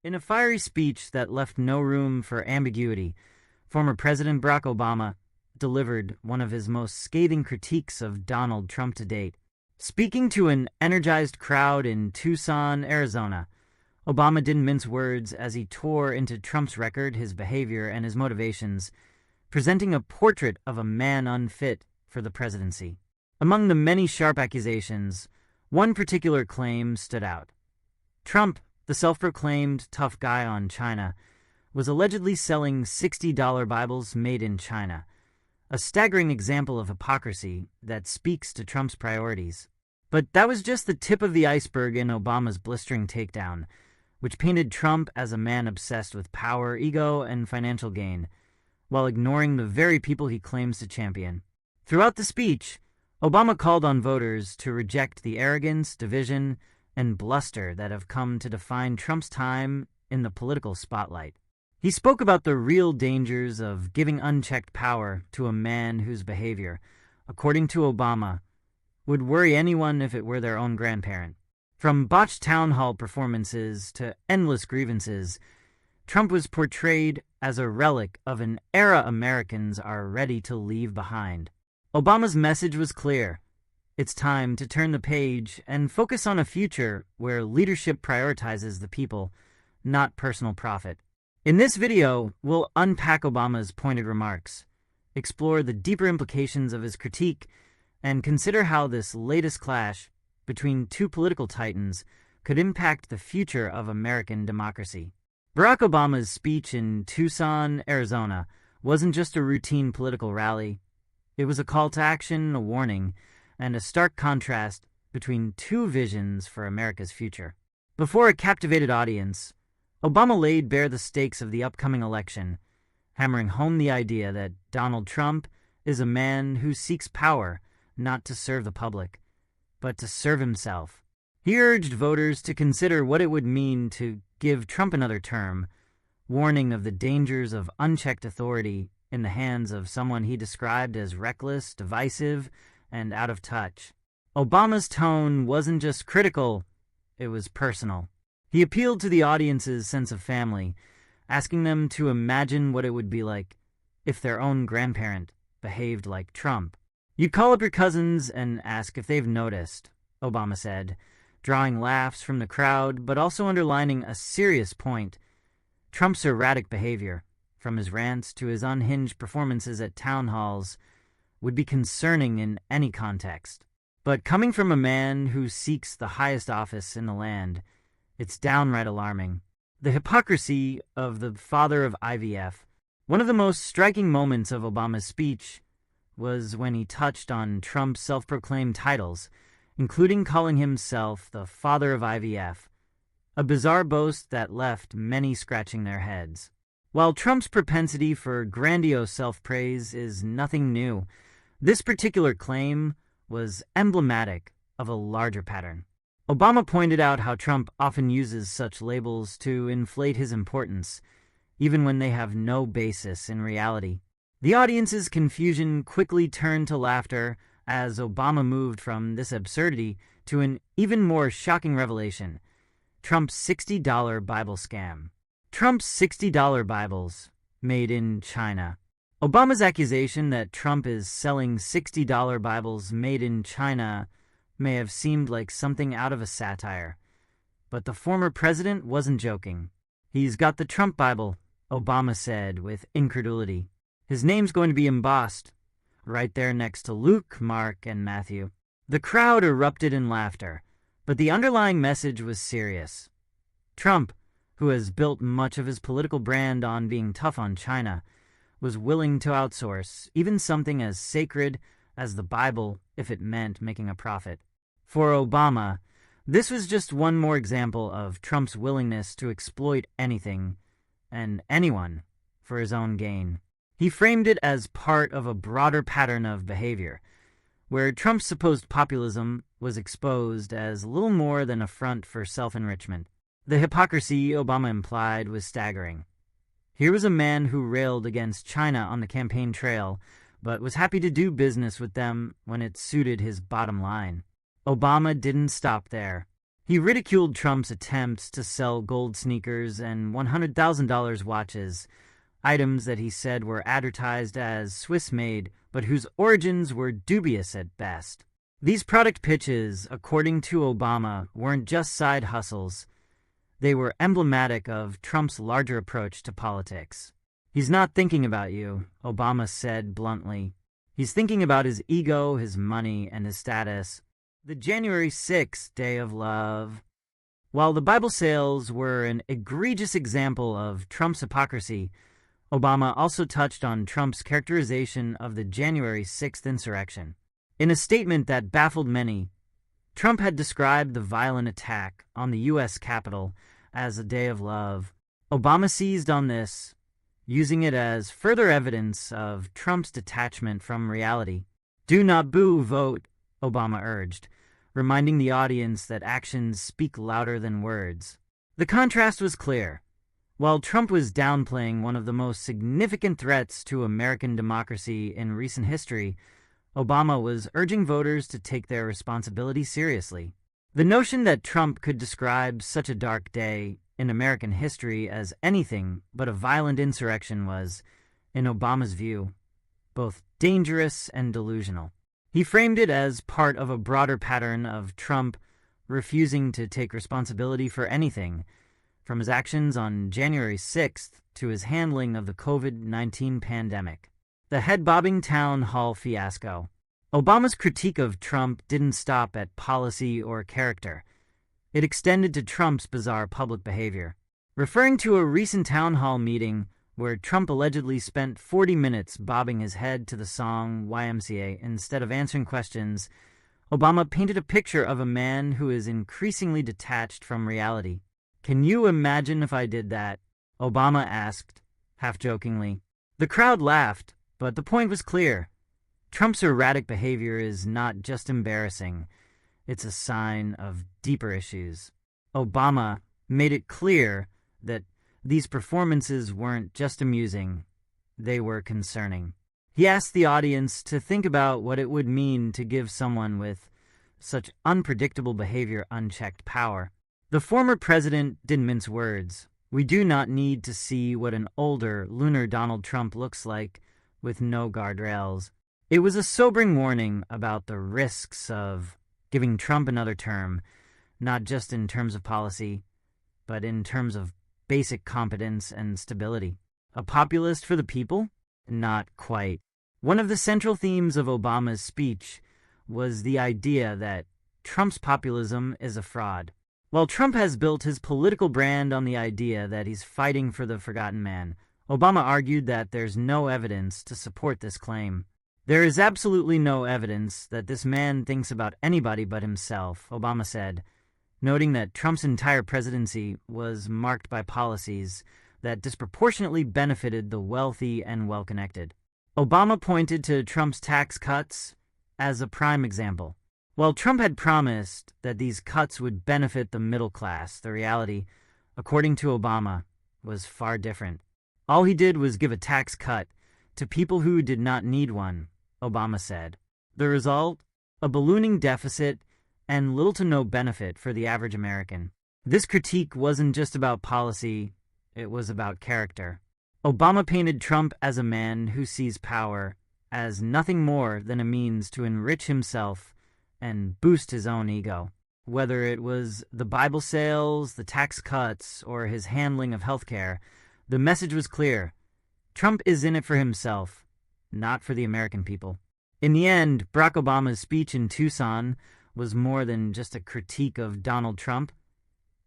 In a fiery speech that left no room for ambiguity, former President Barack Obama delivered one of his most scathing critiques of Donald Trump to date. Speaking to an energized crowd in Tucson, Arizona, Obama didn't mince words as he tore into Trump's record, his behavior, and his motivations, presenting a portrait of a man unfit for the presidency. Among the many sharp accusations, one particular claim stood out. Trump, the self-proclaimed tough guy on China, was allegedly selling $60 Bibles made in China, a staggering example of hypocrisy that speaks to Trump's priorities. But that was just the tip of the iceberg in Obama's blistering takedown, which painted Trump as a man obsessed with power, ego, and financial gain, while ignoring the very people he claims to champion. Throughout the speech, Obama called on voters to reject the arrogance, division, and bluster that have come to define Trump's time in the political spotlight. He spoke about the real dangers of giving unchecked power to a man whose behavior, according to Obama, would worry anyone if it were their own grandparent. From botched town hall performances to endless grievances, Trump was portrayed as a relic of an era Americans are ready to leave behind. Obama's message was clear. It's time to turn the page and focus on a future where leadership prioritizes the people, not personal profit. In this video, we'll unpack Obama's pointed remarks, explore the deeper implications of his critique, and consider how this latest clash between two political titans could impact the future of American democracy. Barack Obama's speech in Tucson, Arizona, wasn't just a routine political rally. It was a call to action, a warning, and a stark contrast between two visions for America's future. Before a captivated audience, Obama laid bare the stakes of the upcoming election, hammering home the idea that Donald Trump is a man who seeks power not to serve the public, but to serve himself. He urged voters to consider what it would mean to give Trump another term, warning of the dangers of unchecked authority in the hands of someone he described as reckless, divisive, and out of touch. Obama's tone wasn't just critical, it was personal. He appealed to the audience's sense of family, asking them to imagine what it would be like if their own grandparent behaved like Trump. "You'd call up your cousins and ask if they've noticed," Obama said, drawing laughs from the crowd, but also underlining a serious point. Trump's erratic behavior, from his rants to his unhinged performances at town halls, would be concerning in any context. But coming from a man who seeks the highest office in the land, it's downright alarming. The hypocrisy of the father of IVF. One of the most striking moments of Obama's speech was when he touched on Trump's self-proclaimed titles, including calling himself the father of IVF, a bizarre boast that left many scratching their heads. While Trump's propensity for grandiose self-praise is nothing new, this particular claim was emblematic of a larger pattern. Obama pointed out how Trump often uses such labels to inflate his importance, even when they have no basis in reality. The audience's confusion quickly turned to laughter as Obama moved from this absurdity to an even more shocking revelation: Trump's $60 Bible scam. Trump's $60 Bibles made in China. Obama's accusation that Trump is selling $60 Bibles made in China may have seemed like something out of a satire, but the former president wasn't joking. "He's got the Trump Bible," Obama said with incredulity. "His name's going to be embossed right there next to Luke, Mark, and Matthew." The crowd erupted in laughter, but the underlying message was serious. Trump, who has built much of his political brand on being tough on China, was willing to outsource even something as sacred as the Bible if it meant making a profit. For Obama, this was just one more example of Trump's willingness to exploit anything and anyone for his own gain. He framed it as part of a broader pattern of behavior, where Trump's supposed populism was exposed as little more than a front for self-enrichment. The hypocrisy Obama implied was staggering. Here was a man who railed against China on the campaign trail, but was happy to do business with them when it suited his bottom line. Obama didn't stop there. He ridiculed Trump's attempts to sell gold sneakers and $100,000 watches, items that he said were advertised as Swiss-made, but whose origins were dubious at best. These product pitches, according to Obama, weren't just side hustles. They were emblematic of Trump's larger approach to politics. "He's not thinking about you," Obama said bluntly. "He's thinking about his ego, his money, and his status." The January 6th Day of Love. While the Bible sales were an egregious example of Trump's hypocrisy, Obama also touched on Trump's characterization of the January 6th insurrection. In a statement that baffled many, Trump had described the violent attack on the U.S. Capitol as a day of love. Obama seized on this, using it as further evidence of Trump's detachment from reality. "Do not boo, vote," Obama urged, reminding the audience that actions speak louder than words. The contrast was clear. While Trump was downplaying one of the most significant threats to American democracy in recent history, Obama was urging voters to take their responsibility seriously. The notion that Trump could describe such a dark day in American history as anything but a violent insurrection was, in Obama's view, both dangerous and delusional. He framed it as part of a broader pattern of Trump refusing to take responsibility for anything, from his actions on January 6th to his handling of the COVID-19 pandemic. The head-bobbing town hall fiasco. Obama's critique of Trump didn't stop at policy or character. It extended to Trump's bizarre public behavior. Referring to a recent town hall meeting where Trump allegedly spent 40 minutes bobbing his head to the song YMCA instead of answering questions, Obama painted a picture of a man who is increasingly detached from reality. "Can you imagine if I did that?" Obama asked, half-jokingly. The crowd laughed, but the point was clear. Trump's erratic behavior is not just embarrassing. It's a sign of deeper issues. Obama made it clear that these performances weren't just amusing, they were concerning. He asked the audience to think about what it would mean to give someone with such unpredictable behavior unchecked power. The former president didn't mince words. "We do not need to see what an older, lunar Donald Trump looks like with no guardrails." It was a sobering warning about the risks of giving Trump another term, not just in terms of policy, but in terms of basic competence and stability. A populist for the people? Not quite. One of the central themes of Obama's speech was the idea that Trump's populism is a fraud. While Trump has built his political brand on the idea that he's fighting for the forgotten man, Obama argued that there's no evidence to support this claim. "There is absolutely no evidence that this man thinks about anybody but himself," Obama said, noting that Trump's entire presidency was marked by policies that disproportionately benefited the wealthy and well-connected. Obama pointed to Trump's tax cuts as a prime example. While Trump had promised that these cuts would benefit the middle class, the reality, according to Obama, was far different. All he did was give a tax cut to people who did not need one, Obama said. The result? A ballooning deficit and little to no benefit for the average American. This critique wasn't just about policy, it was about character. Obama painted Trump as a man who sees power as nothing more than a means to enrich himself and boost his own ego. Whether it was the Bible sales, the tax cuts, or his handling of healthcare, the message was clear. Trump is in it for himself, not for the American people. In the end, Barack Obama's speech in Tucson was more than just a critique of Donald Trump.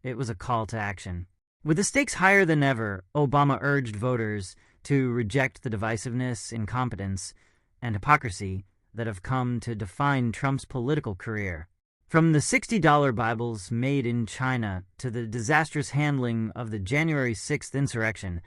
It was a call to action. With the stakes higher than ever, Obama urged voters to reject the divisiveness, incompetence, and hypocrisy that have come to define Trump's political career. From the $60 Bibles made in China to the disastrous handling of the January 6th insurrection,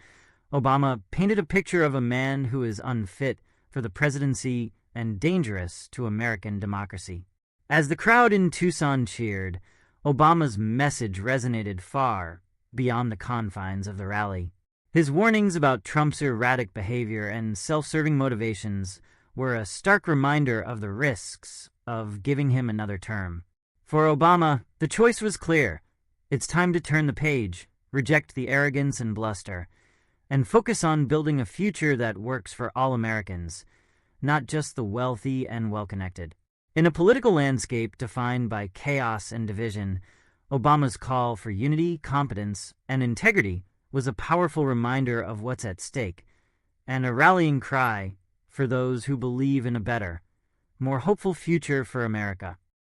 Obama painted a picture of a man who is unfit for the presidency and dangerous to American democracy. As the crowd in Tucson cheered, Obama's message resonated far beyond the confines of the rally. His warnings about Trump's erratic behavior and self-serving motivations were a stark reminder of the risks of giving him another term. For Obama, the choice was clear. It's time to turn the page, reject the arrogance and bluster, and focus on building a future that works for all Americans, not just the wealthy and well-connected. In a political landscape defined by chaos and division, Obama's call for unity, competence, and integrity was a powerful reminder of what's at stake, and a rallying cry for those who believe in a better, more hopeful future for America.